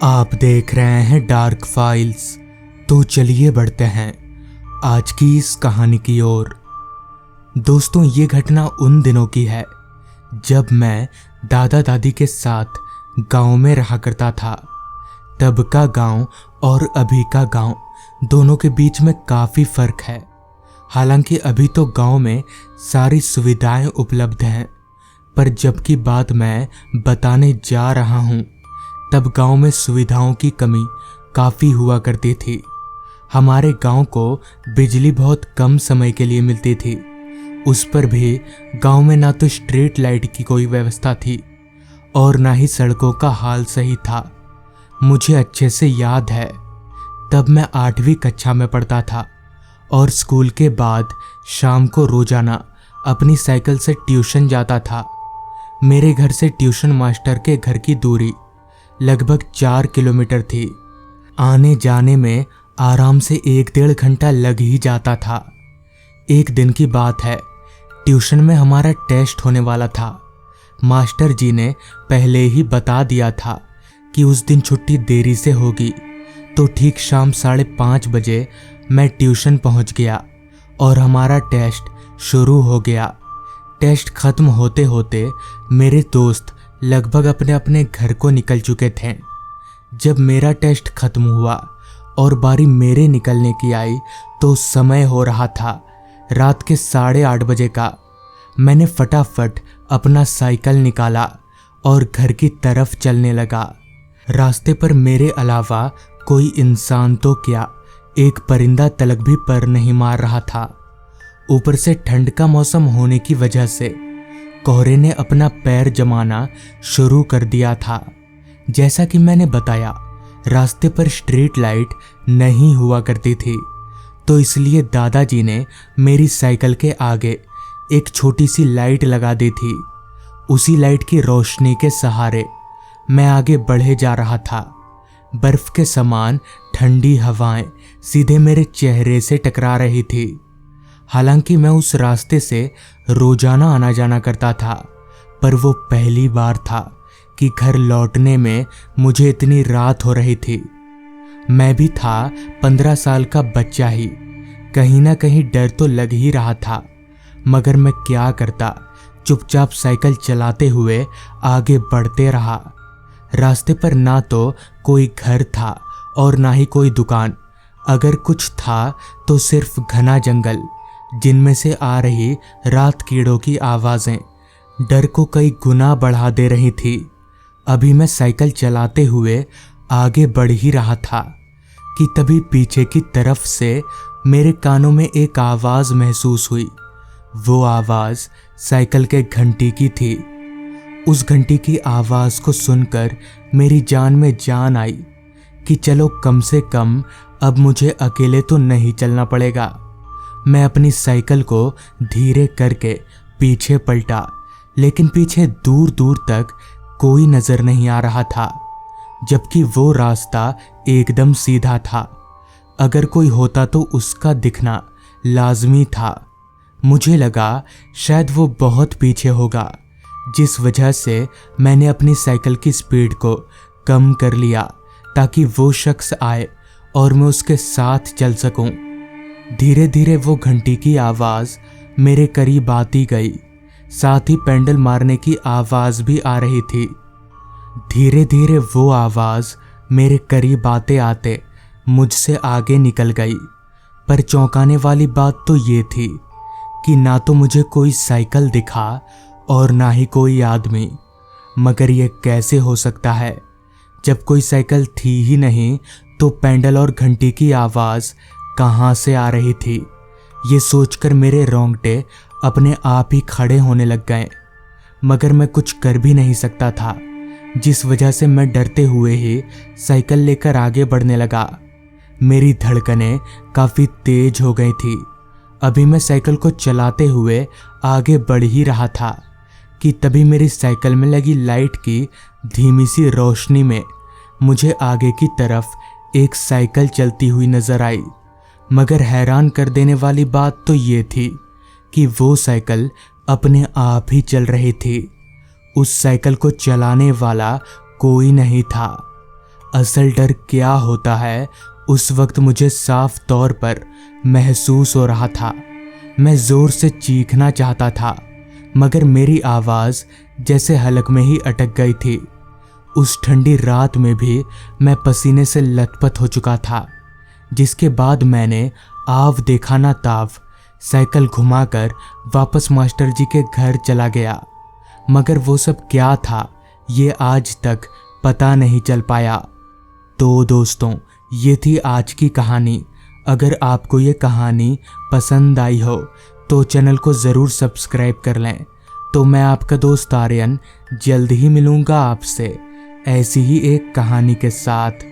आप देख रहे हैं डार्क फाइल्स। तो चलिए बढ़ते हैं आज की इस कहानी की ओर। दोस्तों, ये घटना उन दिनों की है जब मैं दादा दादी के साथ गांव में रहा करता था। तब का गांव और अभी का गांव दोनों के बीच में काफ़ी फ़र्क है। हालांकि अभी तो गांव में सारी सुविधाएं उपलब्ध हैं, पर जबकि बात मैं बताने जा रहा हूं तब गांव में सुविधाओं की कमी काफ़ी हुआ करती थी। हमारे गांव को बिजली बहुत कम समय के लिए मिलती थी। उस पर भी गांव में ना तो स्ट्रीट लाइट की कोई व्यवस्था थी और ना ही सड़कों का हाल सही था। मुझे अच्छे से याद है, तब मैं 8वीं कक्षा में पढ़ता था और स्कूल के बाद शाम को रोजाना अपनी साइकिल से ट्यूशन जाता था। मेरे घर से ट्यूशन मास्टर के घर की दूरी लगभग 4 किलोमीटर थी। आने जाने में आराम से 1-1.5 घंटा लग ही जाता था। एक दिन की बात है, ट्यूशन में हमारा टेस्ट होने वाला था। मास्टर जी ने पहले ही बता दिया था कि उस दिन छुट्टी देरी से होगी, तो ठीक शाम 5:30 बजे मैं ट्यूशन पहुंच गया और हमारा टेस्ट शुरू हो गया। टेस्ट खत्म होते होते मेरे दोस्त लगभग अपने अपने घर को निकल चुके थे। जब मेरा टेस्ट खत्म हुआ और बारी मेरे निकलने की आई तो समय हो रहा था रात के 8:30 बजे का। मैंने फटाफट अपना साइकिल निकाला और घर की तरफ चलने लगा। रास्ते पर मेरे अलावा कोई इंसान तो क्या, एक परिंदा तलक भी पर नहीं मार रहा था। ऊपर से ठंड का मौसम होने की वजह से कोहरे ने अपना पैर जमाना शुरू कर दिया था। जैसा कि मैंने बताया, रास्ते पर स्ट्रीट लाइट नहीं हुआ करती थी, तो इसलिए दादाजी ने मेरी साइकिल के आगे एक छोटी सी लाइट लगा दी थी। उसी लाइट की रोशनी के सहारे मैं आगे बढ़े जा रहा था। बर्फ के समान ठंडी हवाएं सीधे मेरे चेहरे से टकरा रही थी। हालांकि मैं उस रास्ते से रोजाना आना जाना करता था, पर वो पहली बार था कि घर लौटने में मुझे इतनी रात हो रही थी। मैं भी था 15 साल का बच्चा ही। कहीं ना कहीं डर तो लग ही रहा था, मगर मैं क्या करता, चुपचाप साइकिल चलाते हुए आगे बढ़ते रहा। रास्ते पर ना तो कोई घर था और ना ही कोई दुकान। अगर कुछ था तो सिर्फ घना जंगल, जिनमें से आ रही रात कीड़ों की आवाजें डर को कई गुना बढ़ा दे रही थी। अभी मैं साइकिल चलाते हुए आगे बढ़ ही रहा था कि तभी पीछे की तरफ से मेरे कानों में एक आवाज महसूस हुई। वो आवाज साइकिल के घंटी की थी। उस घंटी की आवाज को सुनकर मेरी जान में जान आई कि चलो कम से कम अब मुझे अकेले तो नहीं चलना पड़ेगा। मैं अपनी साइकिल को धीरे करके पीछे पलटा, लेकिन पीछे दूर दूर तक कोई नजर नहीं आ रहा था, जबकि वो रास्ता एकदम सीधा था। अगर कोई होता तो उसका दिखना लाजमी था। मुझे लगा शायद वो बहुत पीछे होगा, जिस वजह से मैंने अपनी साइकिल की स्पीड को कम कर लिया ताकि वो शख्स आए और मैं उसके साथ चल सकूं। धीरे धीरे वो घंटी की आवाज मेरे करीब आती गई, साथ ही पेंडल मारने की आवाज भी आ रही थी। धीरे धीरे वो आवाज मेरे करीब आते आते मुझसे आगे निकल गई। पर चौंकाने वाली बात तो ये थी कि ना तो मुझे कोई साइकिल दिखा और ना ही कोई आदमी। मगर ये कैसे हो सकता है? जब कोई साइकिल थी ही नहीं तो पेंडल और घंटी की आवाज कहाँ से आ रही थी? ये सोचकर मेरे रोंगटे अपने आप ही खड़े होने लग गए। मगर मैं कुछ कर भी नहीं सकता था, जिस वजह से मैं डरते हुए ही साइकिल लेकर आगे बढ़ने लगा। मेरी धड़कनें काफ़ी तेज हो गई थी। अभी मैं साइकिल को चलाते हुए आगे बढ़ ही रहा था कि तभी मेरी साइकिल में लगी लाइट की धीमी सी रोशनी में मुझे आगे की तरफ एक साइकिल चलती हुई नजर आई। मगर हैरान कर देने वाली बात तो ये थी कि वो साइकिल अपने आप ही चल रही थी। उस साइकिल को चलाने वाला कोई नहीं था। असल डर क्या होता है उस वक्त मुझे साफ तौर पर महसूस हो रहा था। मैं जोर से चीखना चाहता था, मगर मेरी आवाज़ जैसे हलक में ही अटक गई थी। उस ठंडी रात में भी मैं पसीने से लथपथ हो चुका था, जिसके बाद मैंने आव देखा ना ताव साइकिल घुमाकर वापस मास्टर जी के घर चला गया। मगर वो सब क्या था ये आज तक पता नहीं चल पाया। तो दोस्तों, ये थी आज की कहानी। अगर आपको ये कहानी पसंद आई हो तो चैनल को ज़रूर सब्सक्राइब कर लें। तो मैं आपका दोस्त आर्यन जल्द ही मिलूँगा आपसे ऐसी ही एक कहानी के साथ।